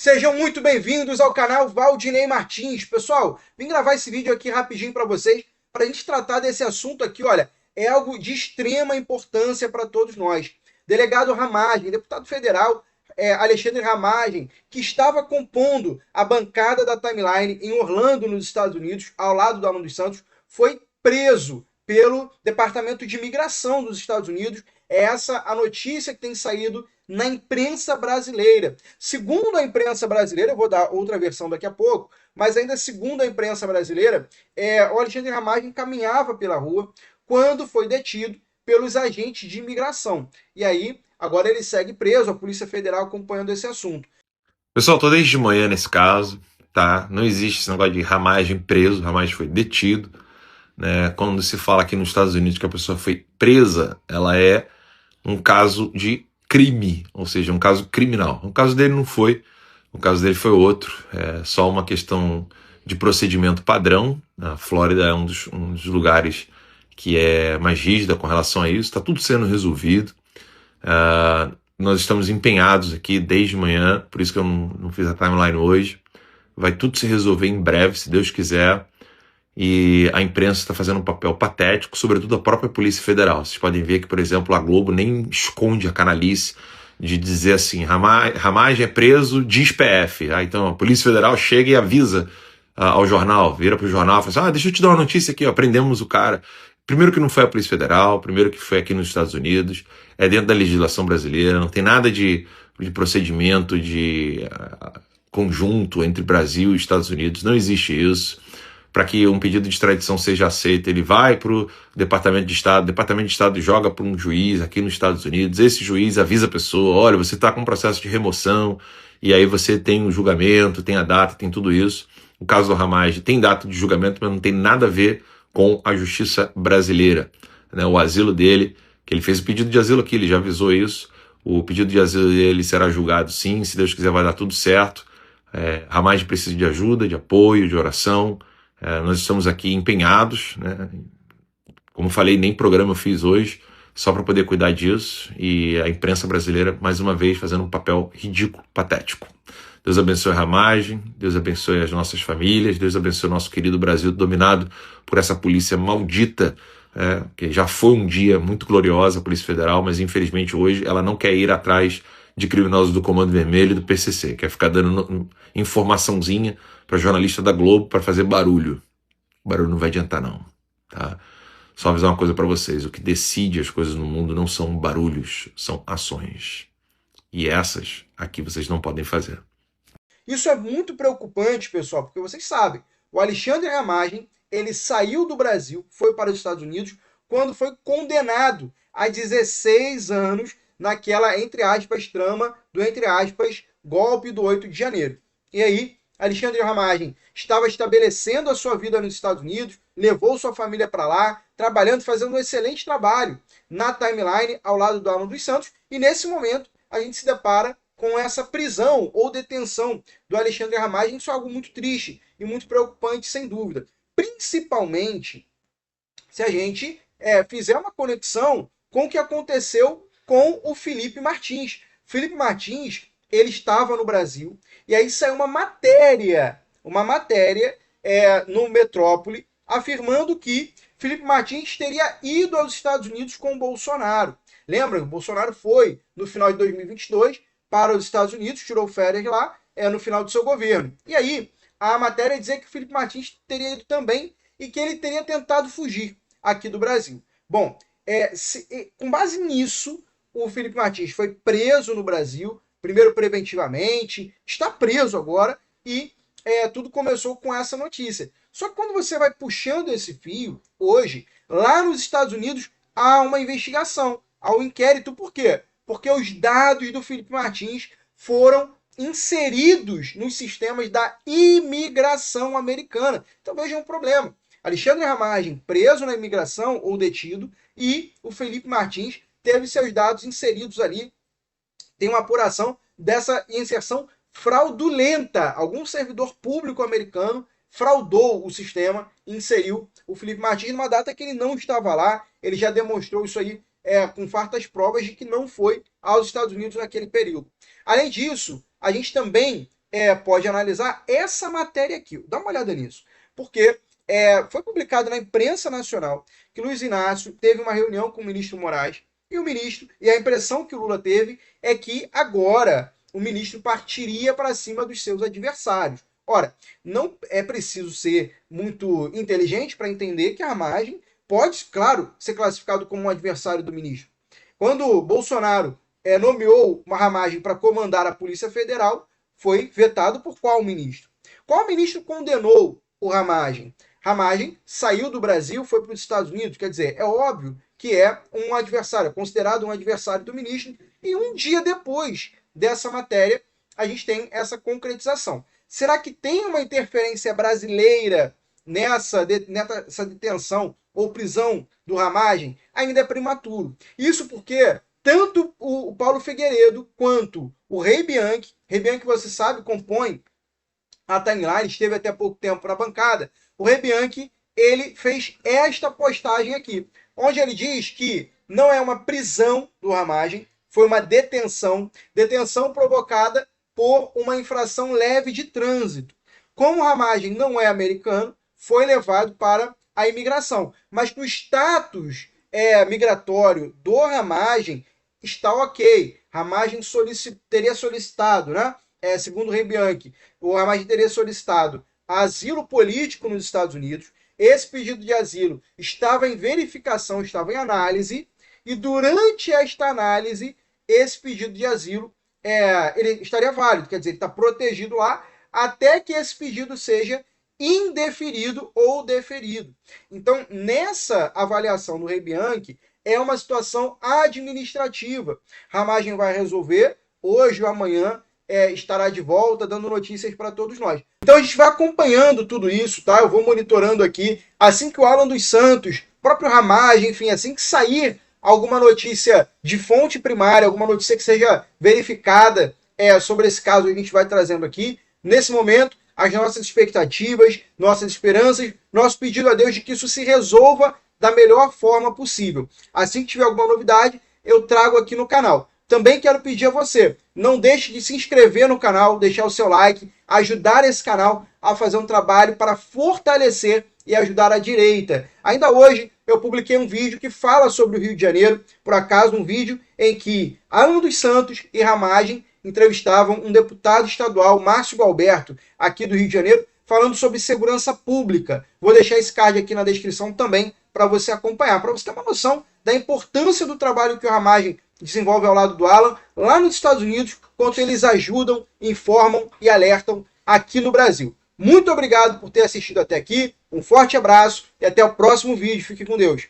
Sejam muito bem-vindos ao canal Valdinei Martins. Pessoal, vim gravar esse vídeo aqui rapidinho para vocês, para a gente tratar desse assunto aqui, olha, é algo de extrema importância para todos nós. Delegado Ramagem, deputado federal Alexandre Ramagem, que estava compondo a bancada da Timeline em Orlando, nos Estados Unidos, ao lado do Alan dos Santos, foi preso pelo Departamento de Imigração dos Estados Unidos. É essa a notícia que tem saído na imprensa brasileira. Segundo a imprensa brasileira, eu vou dar outra versão daqui a pouco, mas ainda segundo a imprensa brasileira, o Alexandre Ramagem caminhava pela rua quando foi detido pelos agentes de imigração. E aí, agora ele segue preso, a Polícia Federal acompanhando esse assunto. Pessoal, tô desde de manhã nesse caso, tá? Não existe esse negócio de Ramagem preso, Ramagem foi detido, né? Quando se fala aqui nos Estados Unidos que a pessoa foi presa, ela é um caso de crime, ou seja, um caso criminal. O caso dele não foi, o caso dele foi outro, é só uma questão de procedimento padrão. A Flórida é um dos lugares que é mais rígida com relação a isso, está tudo sendo resolvido. Nós estamos empenhados aqui desde manhã, por isso que eu não fiz a timeline hoje. Vai tudo se resolver em breve, se Deus quiser. E a imprensa está fazendo um papel patético, sobretudo a própria Polícia Federal. Vocês podem ver que, por exemplo, a Globo nem esconde a canalice de dizer assim: Ramagem é preso, diz PF. Então a Polícia Federal chega e avisa ao jornal, vira para o jornal e fala assim: deixa eu te dar uma notícia aqui, ó, prendemos o cara. Primeiro que não foi a Polícia Federal, primeiro que foi aqui nos Estados Unidos, é dentro da legislação brasileira, não tem nada de procedimento de conjunto entre Brasil e Estados Unidos, não existe isso. Para que um pedido de extradição seja aceito, ele vai para o Departamento de Estado, o Departamento de Estado joga para um juiz aqui nos Estados Unidos, esse juiz avisa a pessoa: olha, você está com um processo de remoção, e aí você tem um julgamento, tem a data, tem tudo isso. O caso do Ramagem tem data de julgamento, mas não tem nada a ver com a justiça brasileira, né? O asilo dele, que ele fez o pedido de asilo aqui, ele já avisou isso, o pedido de asilo dele será julgado sim, se Deus quiser vai dar tudo certo. Ramagem precisa de ajuda, de apoio, de oração. Nós estamos aqui empenhados, né? Como falei, nem programa eu fiz hoje, só para poder cuidar disso, e a imprensa brasileira, mais uma vez, fazendo um papel ridículo, patético. Deus abençoe a Ramagem, Deus abençoe as nossas famílias, Deus abençoe o nosso querido Brasil, dominado por essa polícia maldita, que já foi um dia muito gloriosa, a Polícia Federal, mas infelizmente hoje ela não quer ir atrás de criminosos do Comando Vermelho e do PCC, quer ficar dando informaçãozinha para jornalista da Globo para fazer barulho. O barulho não vai adiantar não, tá? Só avisar uma coisa para vocês: o que decide as coisas no mundo não são barulhos, são ações. E essas aqui vocês não podem fazer. Isso é muito preocupante, pessoal, porque vocês sabem, o Alexandre Ramagem, ele saiu do Brasil, foi para os Estados Unidos, quando foi condenado a 16 anos naquela, entre aspas, trama do, entre aspas, golpe do 8 de janeiro. E aí, Alexandre Ramagem estava estabelecendo a sua vida nos Estados Unidos, levou sua família para lá, trabalhando, fazendo um excelente trabalho na Timeline, ao lado do Alan dos Santos, e nesse momento a gente se depara com essa prisão ou detenção do Alexandre Ramagem. Isso é algo muito triste e muito preocupante, sem dúvida. Principalmente se a gente fizer uma conexão com o que aconteceu com o Felipe Martins. Felipe Martins, ele estava no Brasil, e aí saiu uma matéria no Metrópole, afirmando que Felipe Martins teria ido aos Estados Unidos com o Bolsonaro. Lembra? O Bolsonaro foi, no final de 2022, para os Estados Unidos, tirou férias lá, no final do seu governo. E aí, a matéria dizia que o Felipe Martins teria ido também e que ele teria tentado fugir aqui do Brasil. Bom, com base nisso, o Felipe Martins foi preso no Brasil, primeiro preventivamente, está preso agora, e tudo começou com essa notícia. Só que quando você vai puxando esse fio, hoje, lá nos Estados Unidos, há uma investigação, há um inquérito. Por quê? Porque os dados do Felipe Martins foram inseridos nos sistemas da imigração americana. Então vejam um problema. Alexandre Ramagem preso na imigração ou detido, e o Felipe Martins teve seus dados inseridos ali. Tem uma apuração dessa inserção fraudulenta. Algum servidor público americano fraudou o sistema e inseriu o Felipe Martins numa data que ele não estava lá. Ele já demonstrou isso aí com fartas provas de que não foi aos Estados Unidos naquele período. Além disso, a gente também pode analisar essa matéria aqui. Dá uma olhada nisso. Porque foi publicado na imprensa nacional que Luiz Inácio teve uma reunião com o ministro Moraes e a impressão que o Lula teve é que agora o ministro partiria para cima dos seus adversários. Ora, não é preciso ser muito inteligente para entender que a Ramagem pode, claro, ser classificado como um adversário do ministro. Quando Bolsonaro nomeou uma Ramagem para comandar a Polícia Federal, foi vetado por qual ministro? Qual ministro condenou o Ramagem? Ramagem saiu do Brasil, foi para os Estados Unidos, quer dizer, é óbvio que é um adversário, é considerado um adversário do ministro, e um dia depois dessa matéria, a gente tem essa concretização. Será que tem uma interferência brasileira nessa detenção ou prisão do Ramagem? Ainda é prematuro. Isso porque tanto o Paulo Figueiredo quanto o Rei Bianchi, você sabe, compõe a timeline, esteve até pouco tempo na bancada, o Rei Bianchi, ele fez esta postagem aqui, onde ele diz que não é uma prisão do Ramagem, foi uma detenção provocada por uma infração leve de trânsito. Como o Ramagem não é americano, foi levado para a imigração. Mas no status migratório do Ramagem, está ok. Ramagem teria solicitado, né? Segundo o Rei Bianchi, o Ramagem teria solicitado asilo político nos Estados Unidos. Esse pedido de asilo estava em verificação, estava em análise, e durante esta análise, esse pedido de asilo ele estaria válido, quer dizer, ele está protegido lá até que esse pedido seja indeferido ou deferido. Então, nessa avaliação do Rei Bianchi, é uma situação administrativa. Ramagem vai resolver, hoje ou amanhã estará de volta, dando notícias para todos nós. Então a gente vai acompanhando tudo isso, tá? Eu vou monitorando aqui. Assim que o Alan dos Santos, próprio Ramagem, enfim, assim que sair alguma notícia de fonte primária, alguma notícia que seja verificada sobre esse caso, a gente vai trazendo aqui. Nesse momento, as nossas expectativas, nossas esperanças, nosso pedido a Deus de que isso se resolva da melhor forma possível. Assim que tiver alguma novidade, eu trago aqui no canal. Também quero pedir a você, não deixe de se inscrever no canal, deixar o seu like, ajudar esse canal a fazer um trabalho para fortalecer e ajudar a direita. Ainda hoje eu publiquei um vídeo que fala sobre o Rio de Janeiro, por acaso um vídeo em que Alan dos Santos e Ramagem entrevistavam um deputado estadual, Márcio Galberto, aqui do Rio de Janeiro, falando sobre segurança pública. Vou deixar esse card aqui na descrição também para você acompanhar, para você ter uma noção da importância do trabalho que o Ramagem desenvolve ao lado do Alan, lá nos Estados Unidos, quanto eles ajudam, informam e alertam aqui no Brasil. Muito obrigado por ter assistido até aqui, um forte abraço e até o próximo vídeo. Fique com Deus.